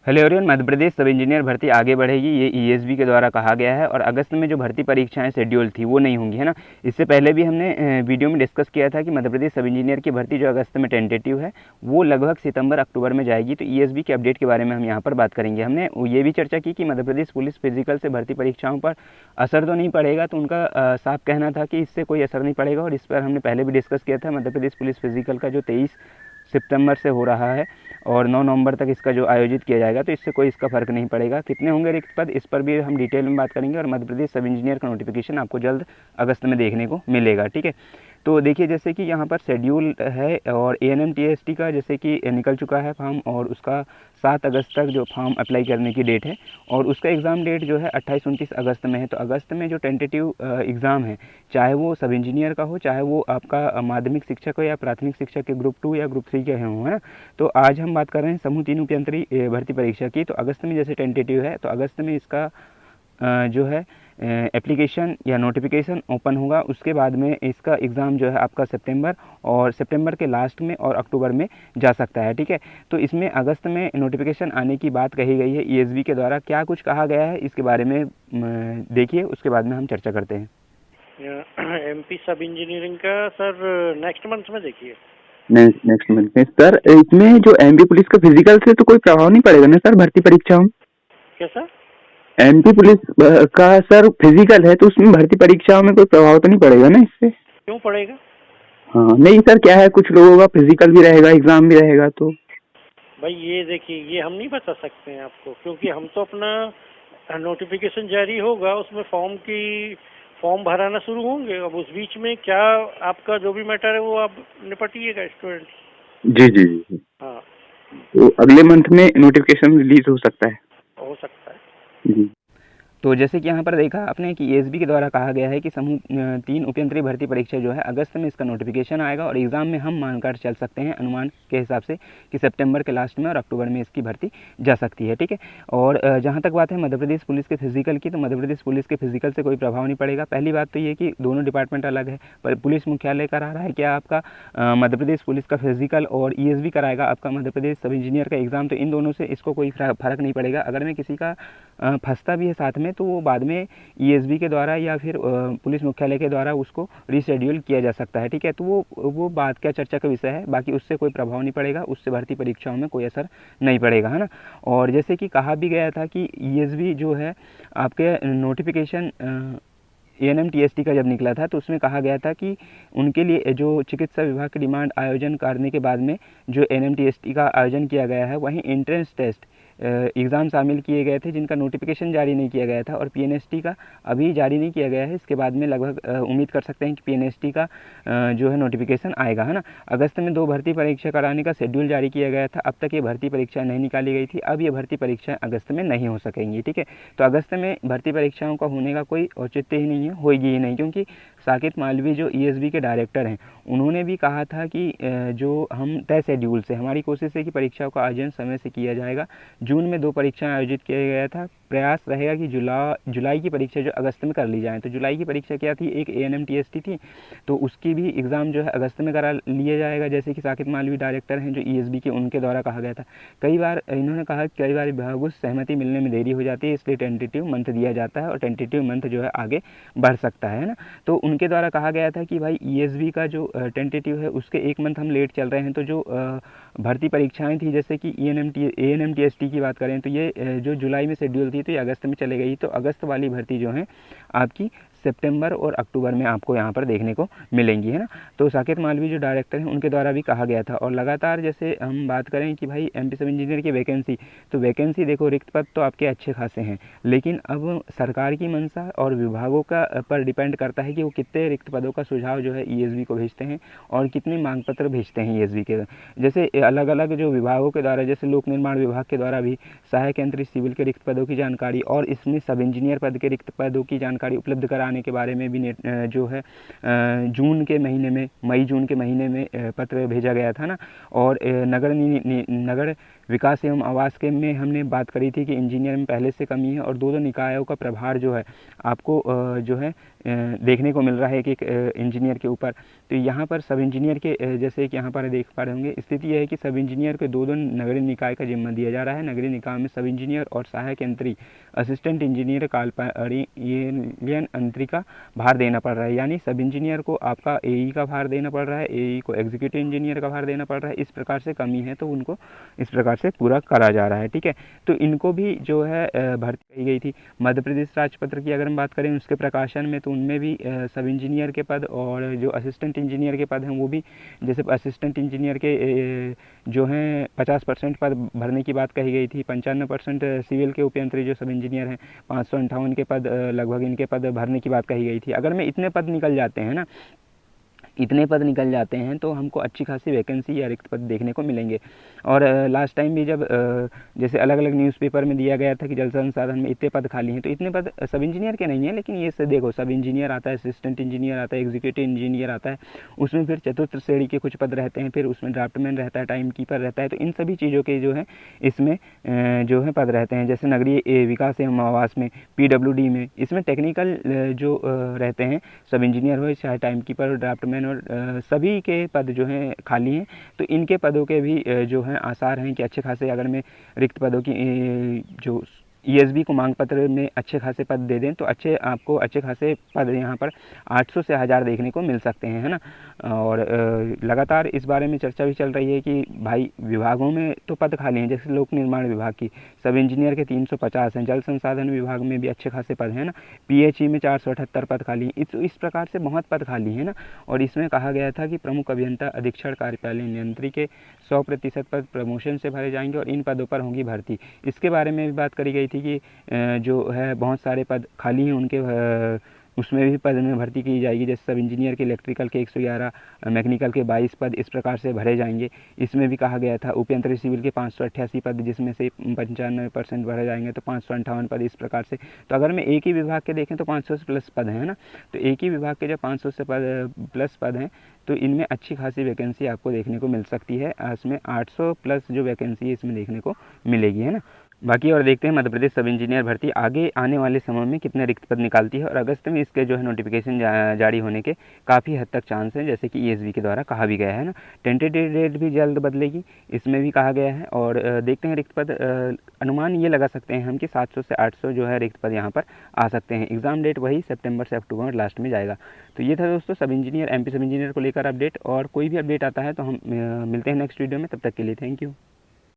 Hello everyone, Madhya Pradesh सब engineer भर्ती आगे बढ़ेगी, ये ईएसबी के द्वारा कहा गया है। और अगस्त में जो भर्ती परीक्षाएं शेड्यूल थी वो नहीं होंगी, है ना। इससे पहले भी हमने वीडियो में डिस्कस किया था कि मध्य प्रदेश सब इंजीनियर की भर्ती जो अगस्त में टेंटेटिव है वो लगभग सितंबर अक्टूबर में जाएगी। तो ईएसबी के अपडेट के बारे में हम यहाँ पर बात करेंगे। हमने ये भी चर्चा की कि मध्य प्रदेश पुलिस फिजिकल से भर्ती परीक्षाओं पर असर तो नहीं पड़ेगा, तो उनका साफ कहना था कि इससे कोई असर नहीं पड़ेगा। और इस पर हमने पहले भी डिस्कस किया था। मध्य प्रदेश पुलिस फिजिकल का जो 23 सितंबर से हो रहा है और 9 नवंबर तक इसका जो आयोजित किया जाएगा, तो इससे कोई इसका फ़र्क नहीं पड़ेगा। कितने होंगे रिक्त पद, इस पर भी हम डिटेल में बात करेंगे। और मध्य प्रदेश सब इंजीनियर का नोटिफिकेशन आपको जल्द अगस्त में देखने को मिलेगा, ठीक है। तो देखिए, जैसे कि यहाँ पर शेड्यूल है और एएनएम टीएसटी का जैसे कि निकल चुका है फॉर्म, और उसका 7 अगस्त तक जो फॉर्म अप्लाई करने की डेट है, और उसका एग्ज़ाम डेट जो है 28-29 अगस्त में है। तो अगस्त में जो टेंटेटिव एग्ज़ाम है, चाहे वो सब इंजीनियर का हो, चाहे वो आपका माध्यमिक शिक्षक हो या प्राथमिक शिक्षक के ग्रुप 2 या ग्रुप 3 के हों, है ना। तो आज हम बात कर रहे हैं समूह 3 उपयंत्री भर्ती परीक्षा की। तो अगस्त में जैसे टेंटेटिव है, तो अगस्त में इसका जो है एप्लीकेशन या नोटिफिकेशन ओपन होगा। उसके बाद में इसका एग्ज़ाम जो है आपका सितंबर के लास्ट में और अक्टूबर में जा सकता है, ठीक है। तो इसमें अगस्त में नोटिफिकेशन आने की बात कही गई है ईएसबी के द्वारा। क्या कुछ कहा गया है इसके बारे में देखिए, उसके बाद में हम चर्चा करते हैं। एमपी सब इंजीनियरिंग का सर नेक्स्ट मंथ में देखिए। नेक्स्ट मंथ में सर, इसमें जो एमपी पुलिस का फिजिकल से तो कोई प्रभाव नहीं पड़ेगा ना सर भर्ती परीक्षाओं में? कैसा? एमपी पुलिस का सर फिजिकल है, तो उसमें भर्ती परीक्षाओं में कोई प्रभाव तो नहीं पड़ेगा ना इससे? क्यों पड़ेगा? हाँ नहीं सर, क्या है, कुछ लोगों का फिजिकल भी रहेगा, एग्जाम भी रहेगा। तो भाई ये देखिए, ये हम नहीं बता सकते हैं आपको, क्योंकि हम तो अपना नोटिफिकेशन जारी होगा उसमें फॉर्म भराना शुरू होंगे। अब उस बीच में क्या आपका जो भी मैटर है वो आप निपटिएगा स्टूडेंट। जी जी जी। हाँ, तो अगले मंथ में नोटिफिकेशन रिलीज हो सकता है? हो सकता है जी। तो जैसे कि यहाँ पर देखा आपने कि ईएसबी के द्वारा कहा गया है कि समूह 3 उपयंत्री भर्ती परीक्षा जो है अगस्त में इसका नोटिफिकेशन आएगा, और एग्ज़ाम में हम मानकर चल सकते हैं अनुमान के हिसाब से कि सितंबर के लास्ट में और अक्टूबर में इसकी भर्ती जा सकती है, ठीक है। और जहाँ तक बात है मध्य प्रदेश पुलिस के फिजिकल की, तो मध्य प्रदेश पुलिस के फिजिकल से कोई प्रभाव नहीं पड़ेगा। पहली बात तो ये कि दोनों डिपार्टमेंट अलग है, पर पुलिस मुख्यालय करा रहा है क्या आपका मध्य प्रदेश पुलिस का फिजिकल, और ईएसबी कराएगा आपका मध्य प्रदेश सब इंजीनियर का एग्ज़ाम। तो इन दोनों से इसको कोई फ़र्क नहीं पड़ेगा। अगर मैं किसी का फंसता भी है साथ में, तो वो बाद में ईएसबी के द्वारा या फिर पुलिस मुख्यालय के द्वारा उसको रीशेड्यूल किया जा सकता है, ठीक है। तो वो बात क्या चर्चा का विषय है, बाकी उससे कोई प्रभाव नहीं पड़ेगा, उससे भर्ती परीक्षाओं में कोई असर नहीं पड़ेगा, है ना। और जैसे कि कहा भी गया था कि ईएसबी जो है आपके नोटिफिकेशन एएनएम टीएसटी का जब निकला था, तो उसमें कहा गया था कि उनके लिए जो चिकित्सा विभाग की डिमांड आयोजन करने के बाद में जो एएनएम टीएसटी का आयोजन किया गया है, वहीं एंट्रेंस टेस्ट एग्ज़ाम शामिल किए गए थे जिनका नोटिफिकेशन जारी नहीं किया गया था, और पीएनएसटी का अभी जारी नहीं किया गया है। इसके बाद में लगभग उम्मीद कर सकते हैं कि पीएनएसटी का जो है नोटिफिकेशन आएगा, है ना। अगस्त में 2 भर्ती परीक्षा कराने का शेड्यूल जारी किया गया था। अब तक ये भर्ती परीक्षा नहीं निकाली गई थी, अब ये भर्ती परीक्षाएं अगस्त में नहीं हो सकेंगी, ठीक है। तो अगस्त में भर्ती परीक्षाओं का होने का कोई औचित्य ही नहीं है, होगी ही नहीं, क्योंकि साकेत मालवी जो ईएसबी के डायरेक्टर हैं, उन्होंने भी कहा था कि जो हम तय शेड्यूल से, हमारी कोशिश है कि परीक्षाओं का आयोजन समय से किया जाएगा। जून में 2 परीक्षाएं आयोजित किया गया था, प्रयास रहेगा कि जुलाई की परीक्षा जो अगस्त में कर ली जाए। तो जुलाई की परीक्षा क्या थी, एक एएनएम टीएसटी थी, तो उसकी भी एग्ज़ाम जो है अगस्त में करा लिया जाएगा, जैसे कि साकेत मालवी डायरेक्टर हैं जो ईएसबी के, उनके द्वारा कहा गया था। कई बार इन्होंने कहा कि कई बार विभागों से सहमति मिलने में देरी हो जाती है, इसलिए टेंटेटिव मंथ दिया जाता है, और टेंटेटिव मंथ जो है आगे बढ़ सकता है ना। तो उनके द्वारा कहा गया था कि भाई ईएसबी का जो टेंटेटिव है उसके 1 मंथ हम लेट चल रहे हैं। तो जो भर्ती परीक्षाएं थी, जैसे कि एएनएम टीएसटी की बात करें, तो ये जो जुलाई में शेड्यूल थी तो ये अगस्त में चले गई। तो अगस्त वाली भर्ती जो है आपकी सितंबर और अक्टूबर में आपको यहाँ पर देखने को मिलेंगी, है ना। तो साकेत मालवी जो डायरेक्टर हैं उनके द्वारा भी कहा गया था। और लगातार जैसे हम बात करें कि भाई एमपी सब इंजीनियर की वैकेंसी, तो वैकेंसी देखो, रिक्त पद तो आपके अच्छे खासे हैं, लेकिन अब सरकार की मंशा और विभागों का पर डिपेंड करता है कि वो कितने रिक्त पदों का सुझाव जो है ईएसबी को भेजते हैं और कितने मांग पत्र भेजते हैं ईएसबी के। जैसे अलग अलग जो विभागों के द्वारा, जैसे लोक निर्माण विभाग के द्वारा भी सहायक यंत्री सिविल के रिक्त पदों की जानकारी और इसमें सब इंजीनियर पद के रिक्त पदों की जानकारी उपलब्ध कराने के बारे में भी जो है मई जून के महीने में पत्र भेजा गया था ना। और नगर विकास एवं आवास के में हमने बात करी थी कि इंजीनियर में पहले से कमी है और दो निकायों का प्रभार जो है आपको जो है देखने को मिल रहा है एक इंजीनियर के ऊपर। तो यहाँ पर सब इंजीनियर के जैसे कि यहाँ पर देख पा रहे होंगे, स्थिति यह है कि सब इंजीनियर को दो नगरीय निकाय का जिम्मा दिया जा रहा है। नगरीय निकाय में सब इंजीनियर और सहायक यंत्री, असिस्टेंट इंजीनियर, कार्यालयीन यंत्री का भार देना पड़ रहा है। यानी सब इंजीनियर को आपका एई का भार देना पड़ रहा है, एई को एग्जीक्यूटिव इंजीनियर का भार देना पड़ रहा है। इस प्रकार से कमी है तो उनको इस प्रकार से पूरा करा जा रहा है। ठीक है, तो इनको भी जो है भर्ती की गई थी। मध्य प्रदेश राजपत्र की अगर हम बात करें उसके प्रकाशन में, तो उनमें भी सब इंजीनियर के पद और जो असिस्टेंट इंजीनियर के पद हैं वो भी, जैसे असिस्टेंट इंजीनियर के जो हैं 50% पद भरने की बात कही गई थी। 95% सिविल के उपयंत्री जो सब इंजीनियर हैं, 558 के पद लगभग इनके पद भरने की बात कही गई थी। अगर में इतने पद निकल जाते हैं ना, इतने पद निकल जाते हैं तो हमको अच्छी खासी वैकेंसी या रिक्त पद देखने को मिलेंगे। और लास्ट टाइम भी जब जैसे अलग अलग न्यूज़पेपर में दिया गया था कि जल संसाधन में इतने पद खाली हैं, तो इतने पद सब इंजीनियर के नहीं हैं, लेकिन ये से देखो सब इंजीनियर आता है, असिस्टेंट इंजीनियर आता है, एग्जीक्यूटिव इंजीनियर आता है, उसमें फिर चतुर्थ श्रेणी के कुछ पद रहते हैं, फिर उसमें ड्राफ्टमैन रहता है, टाइम कीपर रहता है। तो इन सभी चीज़ों के जो है इसमें जो है पद रहते हैं। जैसे नगरीय विकास एवं आवास में, PWD में, इसमें टेक्निकल जो रहते हैं, सब इंजीनियर हो चाहे टाइम कीपर, ड्राफ्टमैन, और सभी के पद जो हैं खाली हैं। तो इनके पदों के भी जो हैं आसार हैं कि अच्छे खासे अगर मैं रिक्त पदों की जो ESB को मांग पत्र में अच्छे खासे पद दे दें तो आपको अच्छे खासे पद यहाँ पर 800 से 1000 देखने को मिल सकते हैं, है ना। और लगातार इस बारे में चर्चा भी चल रही है कि भाई विभागों में तो पद खाली हैं, जैसे लोक निर्माण विभाग की सब इंजीनियर के 350 हैं, जल संसाधन विभाग में भी अच्छे खासे पद हैं ना, PHE में 478 पद खाली हैं। इस प्रकार से बहुत पद खाली हैं ना। और इसमें कहा गया था कि प्रमुख अभियंता, अधीक्षण, कार्यपालन यंत्री के 100% पद प्रमोशन से भरे जाएंगे और इन पदों पर होंगी भर्ती। इसके बारे में भी बात करी गई थी कि जो है बहुत सारे पद खाली हैं उनके उसमें भी पद में भर्ती की जाएगी। जैसे सब इंजीनियर के इलेक्ट्रिकल के 111, मैकेनिकल के 22 पद इस प्रकार से भरे जाएंगे। इसमें भी कहा गया था उपयंत्री सिविल के 588 पद, जिसमें से 95% भरे जाएंगे, तो 558 पद इस प्रकार से। तो अगर मैं एक ही विभाग के देखें तो 500 से प्लस पद हैं ना। तो एक ही विभाग के जब 500 से प्लस पद हैं तो इनमें अच्छी खासी वैकेंसी आपको देखने को मिल सकती है। इसमें 800 प्लस जो वैकेंसी है इसमें देखने को मिलेगी, है ना। बाकी और देखते हैं मध्य प्रदेश सब इंजीनियर भर्ती आगे आने वाले समय में कितने रिक्त पद निकालती है। और अगस्त में इसके जो है नोटिफिकेशन जारी होने के काफ़ी हद तक चांस हैं, जैसे कि ESB के द्वारा कहा भी गया है ना। टेंटेटिव डेट भी जल्द बदलेगी, इसमें भी कहा गया है। और देखते हैं रिक्त पद, अनुमान ये लगा सकते हैं हम कि 700 से 800 जो है रिक्त पद यहाँ पर आ सकते हैं। एग्ज़ाम डेट वही सितंबर से अक्टूबर लास्ट में जाएगा। तो ये था दोस्तों सब इंजीनियर, MP सब इंजीनियर को लेकर अपडेट। और कोई भी अपडेट आता है तो हम मिलते हैं नेक्स्ट वीडियो में। तब तक के लिए थैंक यू।